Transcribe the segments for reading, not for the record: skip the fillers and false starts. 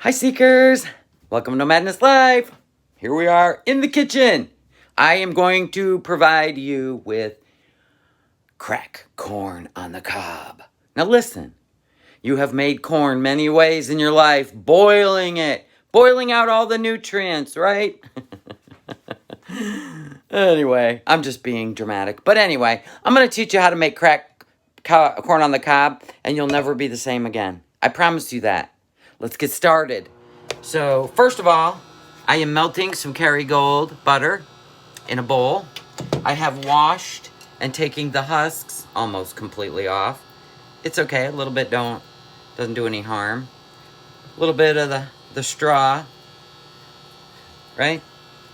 Hi Seekers! Welcome to NOmadness Live! Here we are in the kitchen. I am going to provide you with crack corn on the cob. Now listen, you have made corn many ways in your life, boiling it, boiling out all the nutrients, right? Anyway, I'm just being dramatic. But anyway, I'm going to teach you how to make crack corn on the cob, and you'll never be the same again. I promise you that. Let's get started. So, first of all, I am melting some Kerrygold butter in a bowl. I have washed and taking the husks almost completely off. It's okay, a little bit doesn't do any harm. A little bit of the straw, right?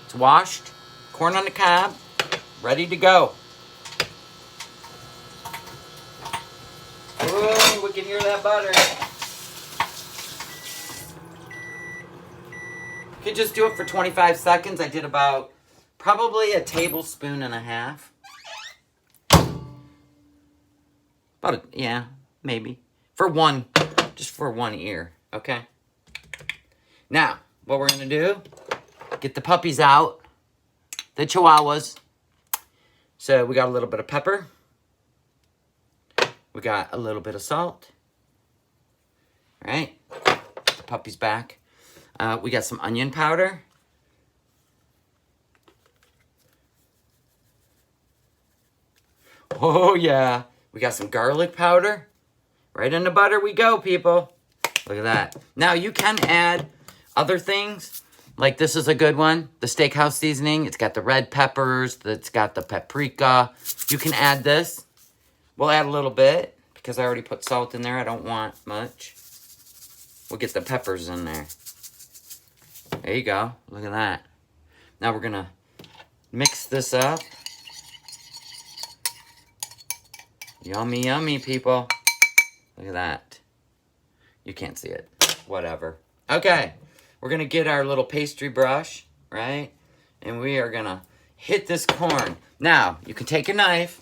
It's washed, corn on the cob, ready to go. Oh, we can hear that butter. You could just do it for 25 seconds. I did about probably a tablespoon and a half. Yeah, maybe. Just for one ear, okay? Now, what we're gonna do, get the puppies out, the chihuahuas. So we got a little bit of pepper. We got a little bit of salt. All right, the puppy's back. We got some onion powder. Oh yeah, we got some garlic powder. Right in the butter we go, people. Look at that. Now you can add other things. Like this is a good one, the steakhouse seasoning. It's got the red peppers, it's got the paprika. You can add this. We'll add a little bit because I already put salt in there. I don't want much. We'll get the peppers in there. There you go. Look at that. Now we're gonna mix this up. Yummy, yummy, people. Look at that. You can't see it. Whatever. Okay. We're gonna get our little pastry brush, right? And we are gonna hit this corn. Now, you can take a knife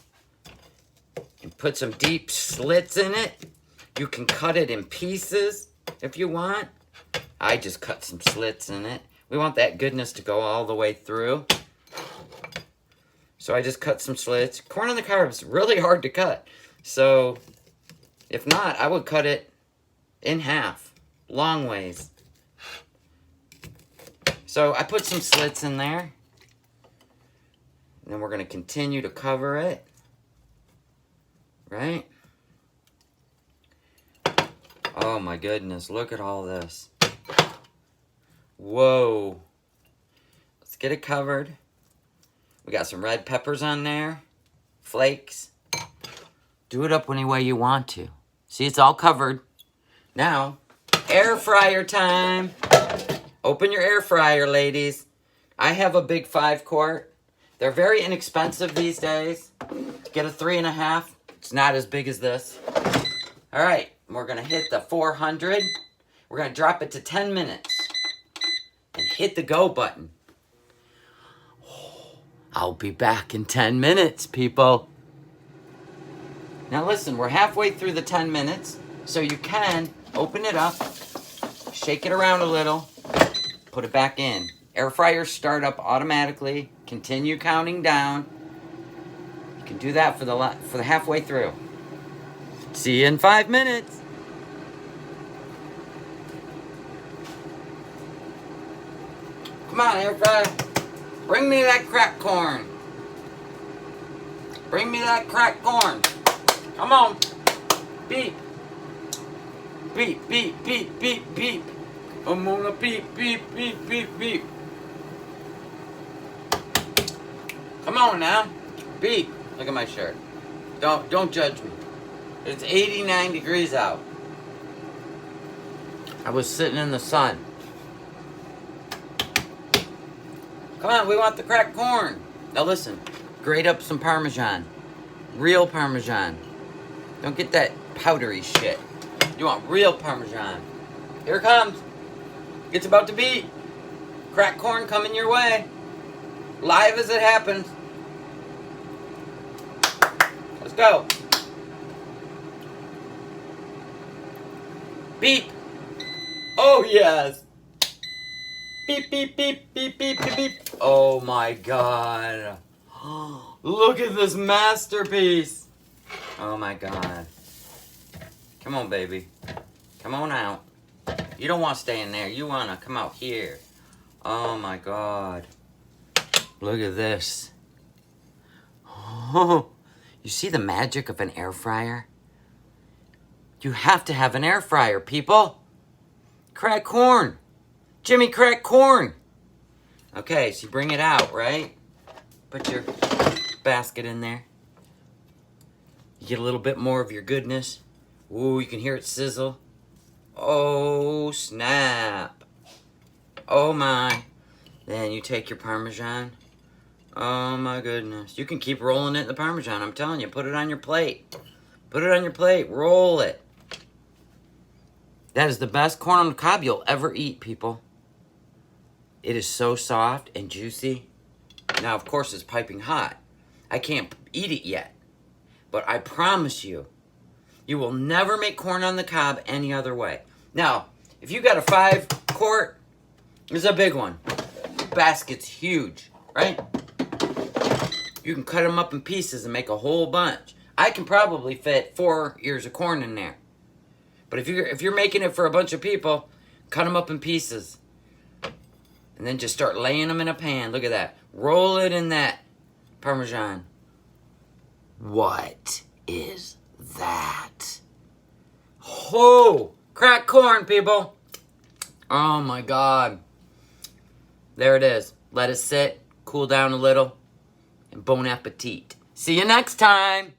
and put some deep slits in it. You can cut it in pieces if you want. I just cut some slits in it. We want that goodness to go all the way through. So I just cut some slits. Corn on the cob is really hard to cut. So if not, I would cut it in half, long ways. So I put some slits in there. And then we're going to continue to cover it. Right? Oh my goodness, look at all this. Whoa. Let's get it covered. We got some red peppers on there. Flakes. Do it up any way you want to. See, it's all covered. Now, air fryer time. Open your air fryer, ladies. I have a big 5-quart. They're very inexpensive these days. Get a 3.5. It's not as big as this. All right, we're gonna hit the 400. We're gonna drop it to 10 minutes. And hit the go button. I'll be back in 10 minutes, people. Now listen, we're halfway through the 10 minutes, so you can open it up, shake it around a little, put it back in. Air fryers start up automatically. Continue counting down. You can do that for the halfway through. See you in 5 minutes. Come on, air fryer. Bring me that cracked corn. Bring me that cracked corn. Come on. Beep. Beep, beep, beep, beep, beep. I'm gonna beep, beep, beep, beep, beep. Come on now. Beep. Look at my shirt. Don't judge me. It's 89 degrees out. I was sitting in the sun. Come on, we want the cracked corn. Now listen, grate up some Parmesan. Real Parmesan. Don't get that powdery shit. You want real Parmesan. Here it comes. It's about to beat. Cracked corn coming your way. Live as it happens. Let's go. Beep. Oh, yes. Beep, beep, beep, beep, beep, beep, beep. Oh, my God. Look at this masterpiece. Oh, my God. Come on, baby. Come on out. You don't want to stay in there. You want to come out here. Oh, my God. Look at this. Oh, you see the magic of an air fryer? You have to have an air fryer, people. Crack corn. Jimmy crack corn. Okay, so you bring it out, right? Put your basket in there. You get a little bit more of your goodness. Ooh, you can hear it sizzle. Oh, snap. Oh, my. Then you take your Parmesan. Oh, my goodness. You can keep rolling it in the Parmesan. I'm telling you, put it on your plate. Put it on your plate. Roll it. That is the best corn on the cob you'll ever eat, people. It is so soft and juicy. Now, of course, it's piping hot. I can't eat it yet. But I promise you, you will never make corn on the cob any other way. Now, if you got a 5-quart, it's a big one. Basket's huge, right? You can cut them up in pieces and make a whole bunch. I can probably fit 4 ears of corn in there. But if you're making it for a bunch of people, cut them up in pieces. And then just start laying them in a pan. Look at that. Roll it in that Parmesan. What is that? Oh, cracked corn, people. Oh, my God. There it is. Let it sit, cool down a little, and bon appetit. See you next time.